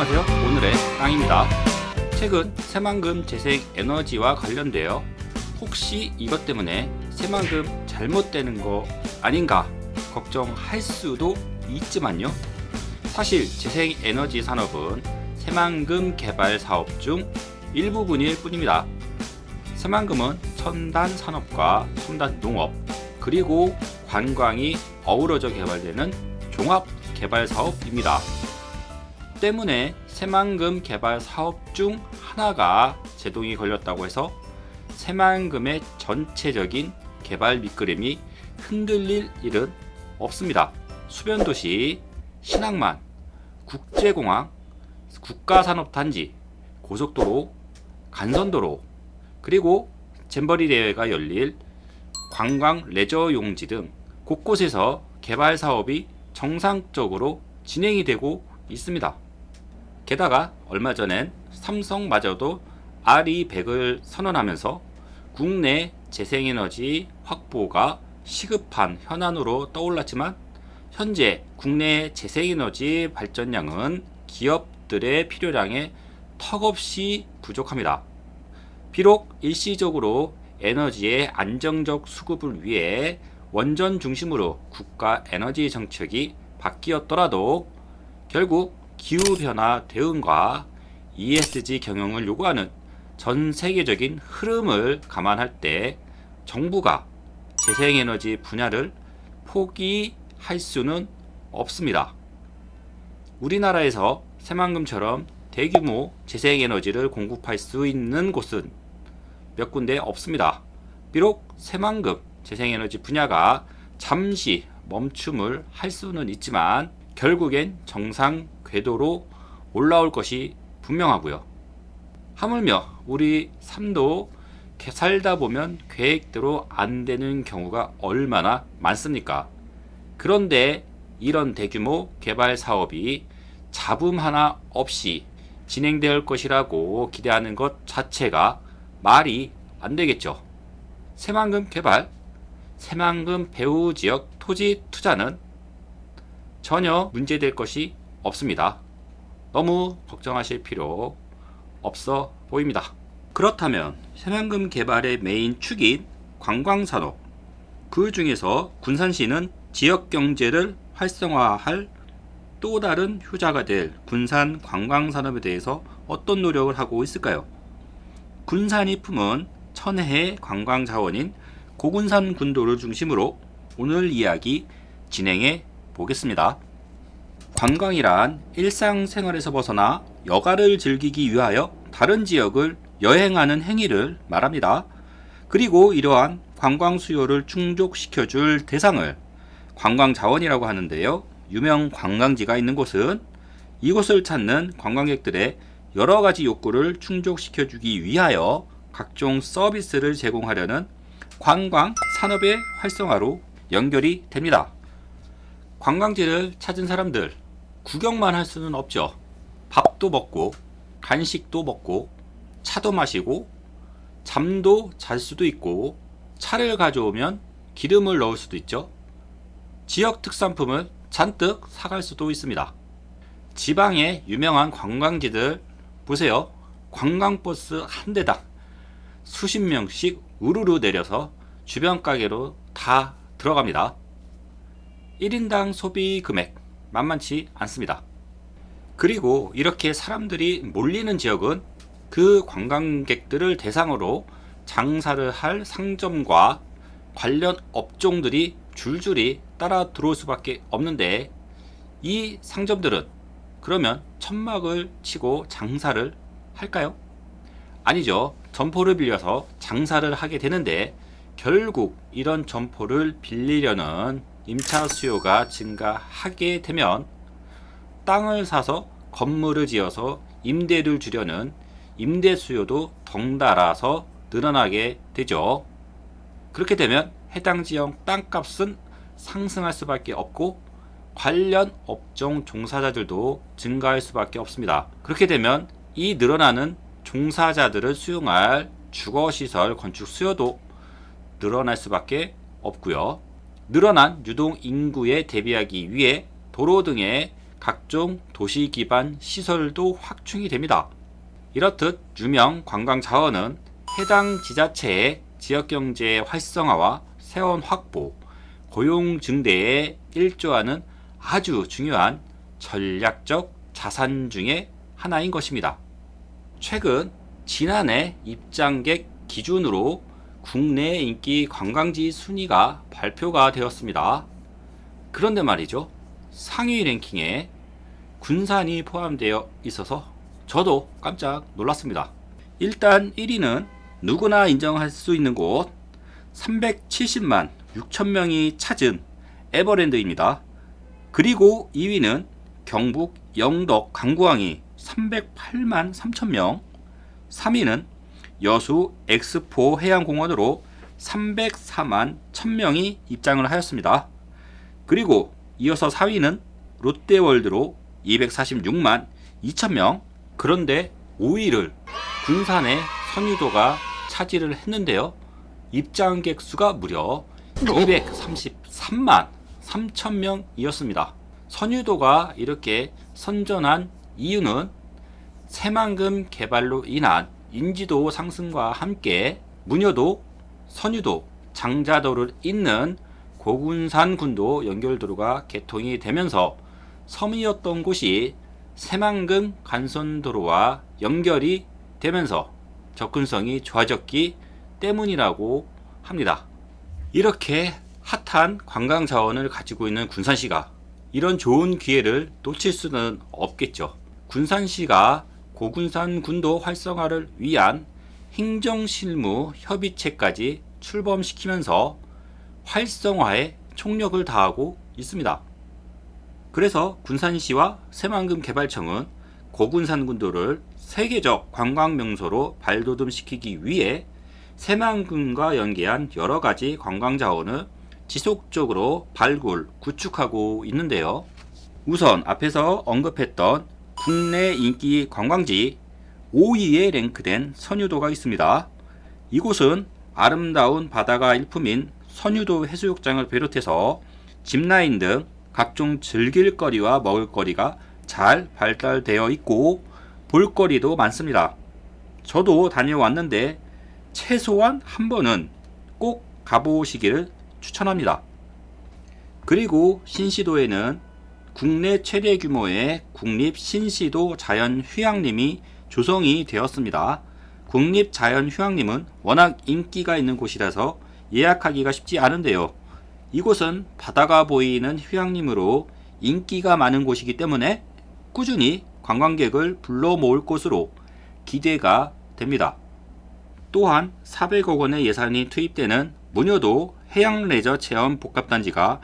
안녕하세요. 오늘의 땅입니다. 최근 새만금 재생에너지와 관련되어 혹시 이것 때문에 새만금 잘못되는 거 아닌가 걱정할 수도 있지만요. 사실 재생에너지 산업은 새만금 개발 사업 중 일부분일 뿐입니다. 새만금은 첨단 산업과 첨단 농업 그리고 관광이 어우러져 개발되는 종합 개발 사업입니다. 때문에 새만금 개발 사업 중 하나가 제동이 걸렸다고 해서 새만금의 전체적인 개발 밑그림이 흔들릴 일은 없습니다. 수변도시, 신항만, 국제공항, 국가산업단지, 고속도로, 간선도로, 그리고 잼버리 대회가 열릴 관광 레저 용지 등 곳곳에서 개발 사업이 정상적으로 진행이 되고 있습니다. 게다가 얼마 전엔 삼성마저도 RE100을 선언하면서 국내 재생에너지 확보가 시급한 현안으로 떠올랐지만 현재 국내 재생에너지 발전량은 기업들의 필요량에 턱없이 부족합니다. 비록 일시적으로 에너지의 안정적 수급을 위해 원전 중심으로 국가 에너지 정책이 바뀌었더라도 결국 기후변화 대응과 ESG 경영을 요구하는 전 세계적인 흐름을 감안할 때 정부가 재생에너지 분야를 포기할 수는 없습니다. 우리나라에서 새만금처럼 대규모 재생에너지를 공급할 수 있는 곳은 몇 군데 없습니다. 비록 새만금 재생에너지 분야가 잠시 멈춤을 할 수는 있지만 결국엔 정상 궤도로 올라올 것이 분명하고요. 하물며 우리 삶도 살다 보면 계획대로 안 되는 경우가 얼마나 많습니까? 그런데 이런 대규모 개발 사업이 잡음 하나 없이 진행될 것이라고 기대하는 것 자체가 말이 안 되겠죠. 새만금 개발, 새만금 배후 지역 토지 투자는 전혀 문제될 것이 없습니다. 너무 걱정하실 필요 없어 보입니다. 그렇다면 새만금 개발의 메인 축인 관광산업, 그 중에서 군산시는 지역경제를 활성화할 또 다른 효자가 될 군산 관광산업에 대해서 어떤 노력을 하고 있을까요? 군산이 품은 천혜의 관광자원인 고군산 군도를 중심으로 오늘 이야기 진행해 보겠습니다. 관광이란 일상생활에서 벗어나 여가를 즐기기 위하여 다른 지역을 여행하는 행위를 말합니다. 그리고 이러한 관광 수요를 충족시켜줄 대상을 관광자원이라고 하는데요. 유명 관광지가 있는 곳은 이곳을 찾는 관광객들의 여러 가지 욕구를 충족시켜주기 위하여 각종 서비스를 제공하려는 관광 산업의 활성화로 연결이 됩니다. 관광지를 찾은 사람들, 구경만 할 수는 없죠. 밥도 먹고, 간식도 먹고, 차도 마시고, 잠도 잘 수도 있고, 차를 가져오면 기름을 넣을 수도 있죠. 지역 특산품을 잔뜩 사갈 수도 있습니다. 지방의 유명한 관광지들 보세요. 관광버스 한 대당 수십 명씩 우르르 내려서 주변 가게로 다 들어갑니다. 1인당 소비 금액 만만치 않습니다. 그리고 이렇게 사람들이 몰리는 지역은 그 관광객들을 대상으로 장사를 할 상점과 관련 업종들이 줄줄이 따라 들어올 수밖에 없는데 이 상점들은 그러면 천막을 치고 장사를 할까요? 아니죠. 점포를 빌려서 장사를 하게 되는데 결국 이런 점포를 빌리려는 임차 수요가 증가하게 되면 땅을 사서 건물을 지어서 임대를 주려는 임대 수요도 덩달아서 늘어나게 되죠. 그렇게 되면 해당 지역 땅값은 상승할 수밖에 없고 관련 업종 종사자들도 증가할 수밖에 없습니다. 그렇게 되면 이 늘어나는 종사자들을 수용할 주거시설 건축 수요도 늘어날 수밖에 없고요. 늘어난 유동 인구에 대비하기 위해 도로 등의 각종 도시 기반 시설도 확충이 됩니다. 이렇듯 유명 관광 자원은 해당 지자체의 지역경제 활성화와 세원 확보, 고용 증대에 일조하는 아주 중요한 전략적 자산 중의 하나인 것입니다. 최근 지난해 입장객 기준으로 국내 인기 관광지 순위가 발표가 되었습니다. 그런데 말이죠, 상위 랭킹에 군산이 포함되어 있어서 저도 깜짝 놀랐습니다. 일단 1위는 누구나 인정할 수 있는 곳 370만 6천 명이 찾은 에버랜드입니다. 그리고 2위는 경북 영덕 강구항이 308만 3천 명, 3위는 여수 엑스포 해양공원으로 304만 1000명이 입장을 하였습니다. 그리고 이어서 4위는 롯데월드로 246만 2천명. 그런데 5위를 군산의 선유도가 차지를 했는데요. 입장객 수가 무려 233만 3천명이었습니다. 선유도가 이렇게 선전한 이유는 새만금 개발로 인한 인지도 상승과 함께 문여도, 선유도, 장자도를 잇는 고군산군도 연결도로가 개통이 되면서 섬이었던 곳이 새만금 간선도로와 연결이 되면서 접근성이 좋아졌기 때문이라고 합니다. 이렇게 핫한 관광 자원을 가지고 있는 군산시가 이런 좋은 기회를 놓칠 수는 없겠죠. 군산시가 고군산군도 활성화를 위한 행정실무 협의체까지 출범시키면서 활성화에 총력을 다하고 있습니다. 그래서 군산시와 새만금 개발청은 고군산군도를 세계적 관광명소로 발돋움시키기 위해 새만금과 연계한 여러가지 관광자원을 지속적으로 발굴, 구축하고 있는데요. 우선 앞에서 언급했던 국내 인기 관광지 5위에 랭크된 선유도가 있습니다. 이곳은 아름다운 바다가 일품인 선유도 해수욕장을 비롯해서 짚라인 등 각종 즐길거리와 먹을거리가 잘 발달되어 있고 볼거리도 많습니다. 저도 다녀왔는데 최소한 한 번은 꼭 가보시기를 추천합니다. 그리고 신시도에는 국내 최대 규모의 국립신시도 자연휴양림이 조성이 되었습니다. 국립자연휴양림은 워낙 인기가 있는 곳이라서 예약하기가 쉽지 않은데요. 이곳은 바다가 보이는 휴양림으로 인기가 많은 곳이기 때문에 꾸준히 관광객을 불러 모을 곳으로 기대가 됩니다. 또한 400억 원의 예산이 투입되는 문여도 해양레저 체험 복합단지가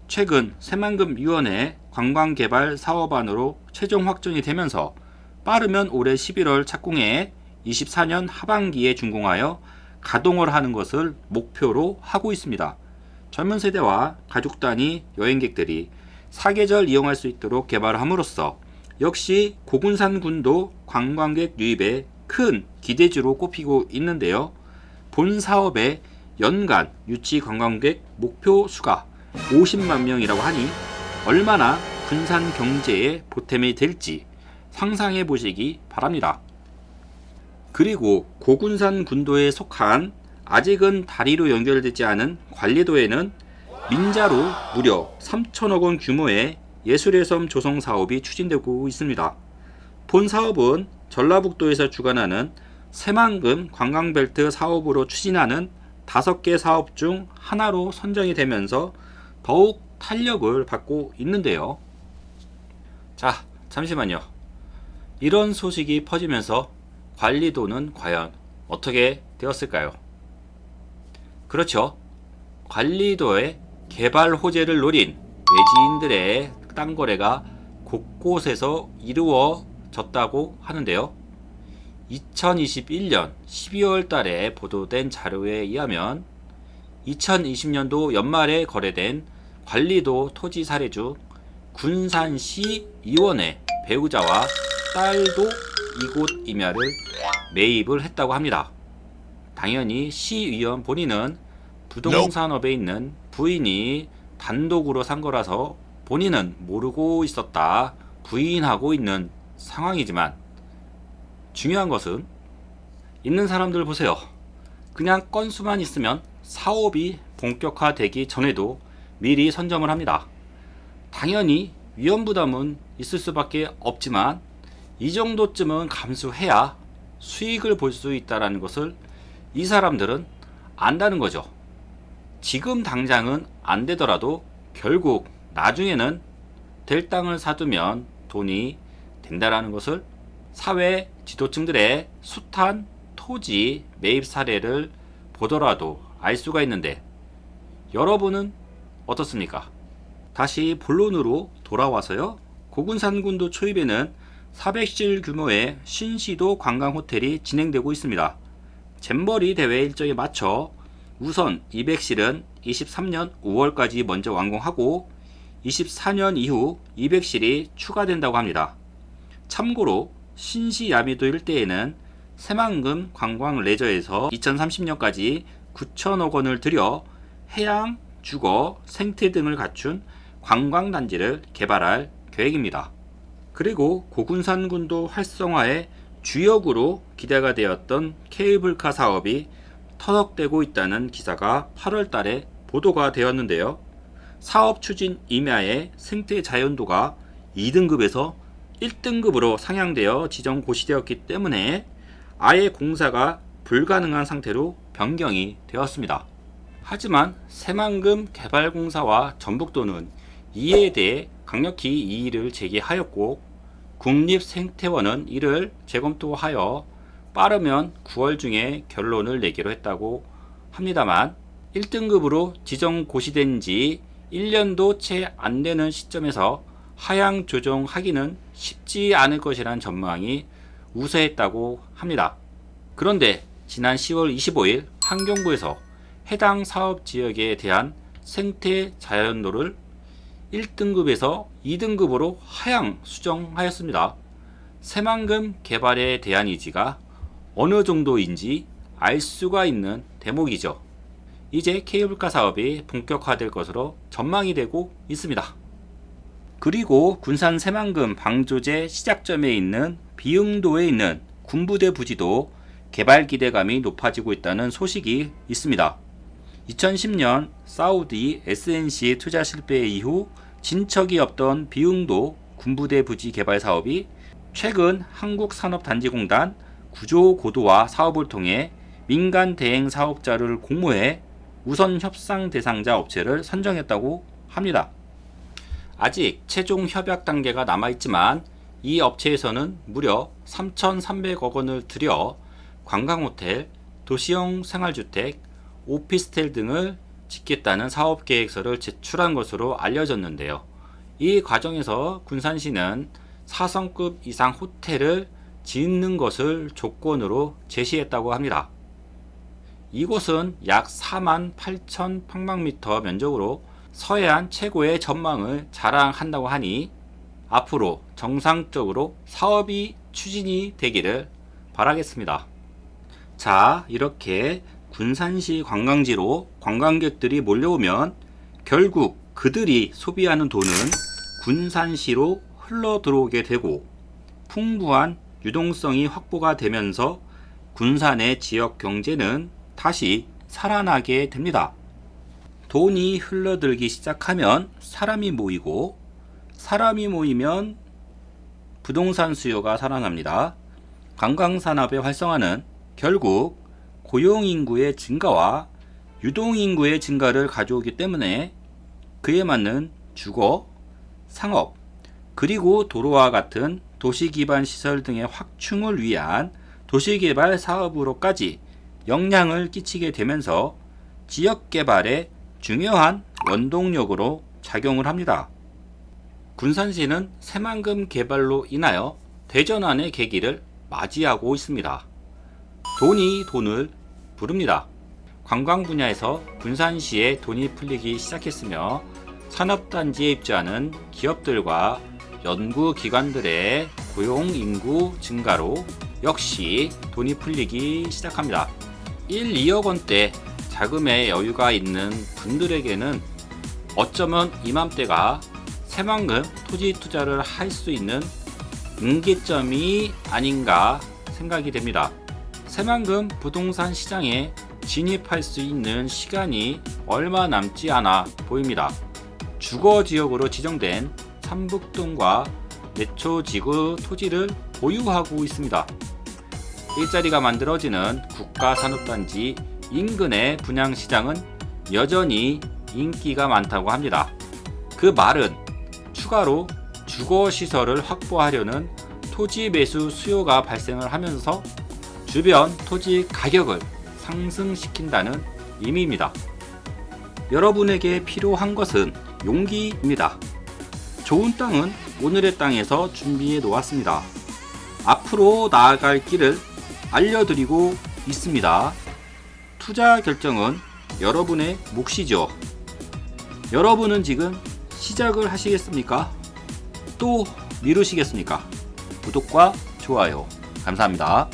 최근 새만금유원의 관광개발 사업안으로 최종 확정이 되면서 빠르면 올해 11월 착공해 24년 하반기에 준공하여 가동을 하는 것을 목표로 하고 있습니다. 젊은 세대와 가족 단위 여행객들이 사계절 이용할 수 있도록 개발함으로써 역시 고군산군도 관광객 유입에 큰 기대주로 꼽히고 있는데요. 본 사업의 연간 유치 관광객 목표 수가 50만 명이라고 하니 얼마나 군산 경제에 보탬이 될지 상상해 보시기 바랍니다. 그리고 고군산 군도에 속한 아직은 다리로 연결되지 않은 관리도에는 민자로 무려 3천억 원 규모의 예술의 섬 조성 사업이 추진되고 있습니다. 본 사업은 전라북도에서 주관하는 새만금 관광벨트 사업으로 추진하는 5개 사업 중 하나로 선정이 되면서 더욱 탄력을 받고 있는데요. 자, 잠시만요. 이런 소식이 퍼지면서 관리도는 과연 어떻게 되었을까요? 그렇죠. 관리도의 개발 호재를 노린 외지인들의 땅 거래가 곳곳에서 이루어졌다고 하는데요. 2021년 12월 달에 보도된 자료에 의하면 2020년도 연말에 거래된 관리도 토지 사례 중 군산시 의원의 배우자와 딸도 이곳 임야를 매입을 했다고 합니다. 당연히 시의원 본인은 부동산업에 있는 부인이 단독으로 산 거라서 본인은 모르고 있었다 부인하고 있는 상황이지만 중요한 것은 있는 사람들 보세요. 그냥 건수만 있으면 사업이 본격화되기 전에도 미리 선점을 합니다. 당연히 위험 부담은 있을 수밖에 없지만 이 정도쯤은 감수해야 수익을 볼 수 있다는 것을 이 사람들은 안다는 거죠. 지금 당장은 안 되더라도 결국 나중에는 될 땅을 사두면 돈이 된다라는 것을 사회 지도층들의 숱한 토지 매입 사례를 보더라도 알 수가 있는데, 여러분은 어떻습니까? 다시 본론으로 돌아와서요. 고군산군도 초입에는 400실 규모의 신시도 관광호텔이 진행되고 있습니다. 잼버리 대회 일정에 맞춰 우선 200실은 23년 5월까지 먼저 완공하고 24년 이후 200실이 추가된다고 합니다. 참고로 신시 야미도 일대에는 새만금 관광 레저에서 2030년까지 9천억 원을 들여 해양, 주거, 생태 등을 갖춘 관광단지를 개발할 계획입니다. 그리고 고군산군도 활성화의 주역으로 기대가 되었던 케이블카 사업이 터득되고 있다는 기사가 8월 달에 보도가 되었는데요. 사업 추진 임야의 생태 자연도가 2등급에서 1등급으로 상향되어 지정 고시되었기 때문에 아예 공사가 불가능한 상태로 변경이 되었습니다. 하지만 새만금 개발공사와 전북도는 이에 대해 강력히 이의를 제기하였고 국립생태원은 이를 재검토하여 빠르면 9월 중에 결론을 내기로 했다고 합니다만 1등급으로 지정 고시된 지 1년도 채 안 되는 시점에서 하향 조정하기는 쉽지 않을 것이라는 전망이 우세했다고 합니다. 그런데 지난 10월 25일 환경부에서 해당 사업 지역에 대한 생태 자연도를 1등급에서 2등급으로 하향 수정하였습니다. 새만금 개발에 대한 의지가 어느 정도인지 알 수가 있는 대목이죠. 이제 케이블카 사업이 본격화될 것으로 전망이 되고 있습니다. 그리고 군산 새만금 방조제 시작점에 있는 비흥도에 있는 군부대 부지도 개발 기대감이 높아지고 있다는 소식이 있습니다. 2010년 사우디 SNC 투자 실패 이후 진척이 없던 비흥도 군부대 부지 개발 사업이 최근 한국산업단지공단 구조고도화 사업을 통해 민간 대행 사업자를 공모해 우선 협상 대상자 업체를 선정했다고 합니다. 아직 최종 협약 단계가 남아있지만 이 업체에서는 무려 3,300억 원을 들여 관광호텔, 도시형 생활주택, 오피스텔 등을 짓겠다는 사업계획서를 제출한 것으로 알려졌는데요. 이 과정에서 군산시는 4성급 이상 호텔을 짓는 것을 조건으로 제시했다고 합니다. 이곳은 약 4만 8천 평방미터 면적으로 서해안 최고의 전망을 자랑한다고 하니 앞으로 정상적으로 사업이 추진이 되기를 바라겠습니다. 자, 이렇게 군산시 관광지로 관광객들이 몰려오면 결국 그들이 소비하는 돈은 군산시로 흘러 들어오게 되고 풍부한 유동성이 확보가 되면서 군산의 지역 경제는 다시 살아나게 됩니다. 돈이 흘러들기 시작하면 사람이 모이고 사람이 모이면 부동산 수요가 살아납니다. 관광산업의 활성화는 결국 고용인구의 증가와 유동인구의 증가를 가져오기 때문에 그에 맞는 주거, 상업, 그리고 도로와 같은 도시기반 시설 등의 확충을 위한 도시개발 사업으로까지 영향을 끼치게 되면서 지역개발의 중요한 원동력으로 작용을 합니다. 군산시는 새만금 개발로 인하여 대전환의 계기를 맞이하고 있습니다. 돈이 돈을 부릅니다. 관광 분야에서 군산시에 돈이 풀리기 시작했으며 산업단지에 입주하는 기업들과 연구기관들의 고용인구 증가로 역시 돈이 풀리기 시작합니다. 1, 2억 원대 자금의 여유가 있는 분들에게는 어쩌면 이맘때가 새만금 토지 투자를 할 수 있는 임계점이 아닌가 생각이 됩니다. 새만금 부동산 시장에 진입할 수 있는 시간이 얼마 남지 않아 보입니다. 주거지역으로 지정된 삼북동과 내초지구 토지를 보유하고 있습니다. 일자리가 만들어지는 국가산업단지 인근의 분양시장은 여전히 인기가 많다고 합니다. 그 말은 추가로 주거시설을 확보하려는 토지 매수 수요가 발생을 하면서 주변 토지 가격을 상승시킨다는 의미입니다. 여러분에게 필요한 것은 용기입니다. 좋은 땅은 오늘의 땅에서 준비해 놓았습니다. 앞으로 나아갈 길을 알려드리고 있습니다. 투자 결정은 여러분의 몫이죠. 여러분은 지금 시작을 하시겠습니까? 또 미루시겠습니까? 구독과 좋아요 감사합니다.